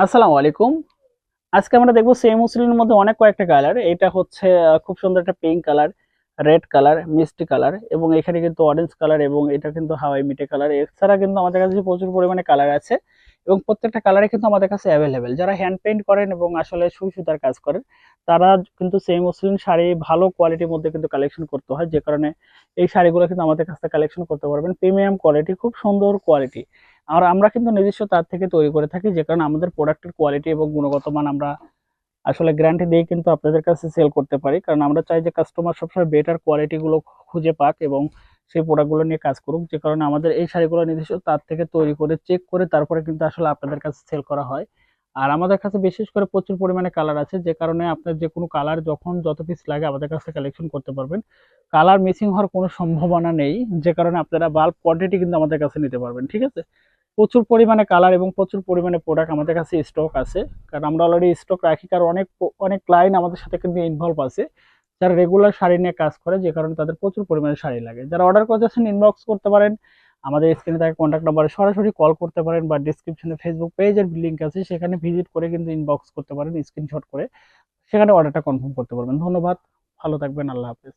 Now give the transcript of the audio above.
আসসালামু আলাইকুম। আজকে আমরা দেখবো সেম মুসলিনের মধ্যে অনেক কয়েকটা কালার। এটা হচ্ছে খুব সুন্দর একটা পিঙ্ক কালার, রেড কালার, মিষ্টি কালার এবং এখানে কিন্তু অরেঞ্জ কালার এবং এটা কিন্তু হাওয়াই মিটে কালার। এছাড়া কিন্তু আমাদের কাছে প্রচুর পরিমাণে কালার আছে এবং প্রত্যেকটা কালারে কিন্তু আমাদের কাছে অ্যাভেলেবেল। যারা হ্যান্ড পেইন্ট করেন এবং আসলে সুই সুতার কাজ করেন তারা কিন্তু সেম মুসলিন শাড়ি ভালো কোয়ালিটির মধ্যে কিন্তু কালেকশন করতে হয়, যে কারণে এই শাড়িগুলো কিন্তু আমাদের কাছ থেকে কালেকশন করতে পারবেন। প্রিমিয়াম কোয়ালিটি, খুব সুন্দর কোয়ালিটি। আর আমরা কিন্তু নিজস্ব তার থেকে তৈরি করে থাকি, যে কারণে আমাদের প্রোডাক্টের কোয়ালিটি এবং গুণগত মান আমরা আসলে গ্যারান্টি দিয়ে কিন্তু আপনাদের কাছে সেল করতে পারি। কারণ আমরা চাই যে কাস্টমার সবসময় বেটার কোয়ালিটি গুলো খুঁজে পাক এবং সেই প্রোডাক্টগুলো নিয়ে কাজ করুক, যে কারণে আমাদের এই শাড়িগুলো নিজস্ব তার থেকে তৈরি করে চেক করে তারপরে কিন্তু আসলে আপনাদের কাছে সেল করা হয়। আর আমাদের কাছে বিশেষ করে প্রচুর পরিমাণে কালার আছে, যে কারণে আপনার যে কোনো কালার যখন যত পিস লাগে আমাদের কাছে কালেকশন করতে পারবেন। কালার মিসিং হওয়ার কোনো সম্ভাবনা নেই, যে কারণে আপনারা বাল্ক কোয়ান্টিটি কিন্তু আমাদের কাছে নিতে পারবেন। ঠিক আছে? প্রচুর পরিমাণে কালার এবং প্রচুর পরিমাণে প্রোডাক্ট আমাদের কাছে স্টক আছে। কারণ আমরা অলরেডি স্টক রাখি, কারণ অনেক ক্লায়েন্ট আমাদের সাথে কিন্তু ইনভলভ আছে যারা রেগুলার শাড়ি নিয়ে কাজ করে, যে কারণে তাদের প্রচুর পরিমাণে শাড়ি লাগে। যারা অর্ডার করতে চাচ্ছেন ইনবক্স করতে পারেন, আমাদের স্ক্রিনে থাকা কন্ট্যাক্ট নাম্বারে সরাসরি কল করতে পারেন বা ডিসক্রিপশনে ফেসবুক পেজের লিঙ্ক আছে, সেখানে ভিজিট করে কিন্তু ইনবক্স করতে পারেন স্ক্রিনশট করে, সেখানে অর্ডারটা কনফার্ম করতে পারবেন। ধন্যবাদ, ভালো থাকবেন, আল্লাহ হাফেজ।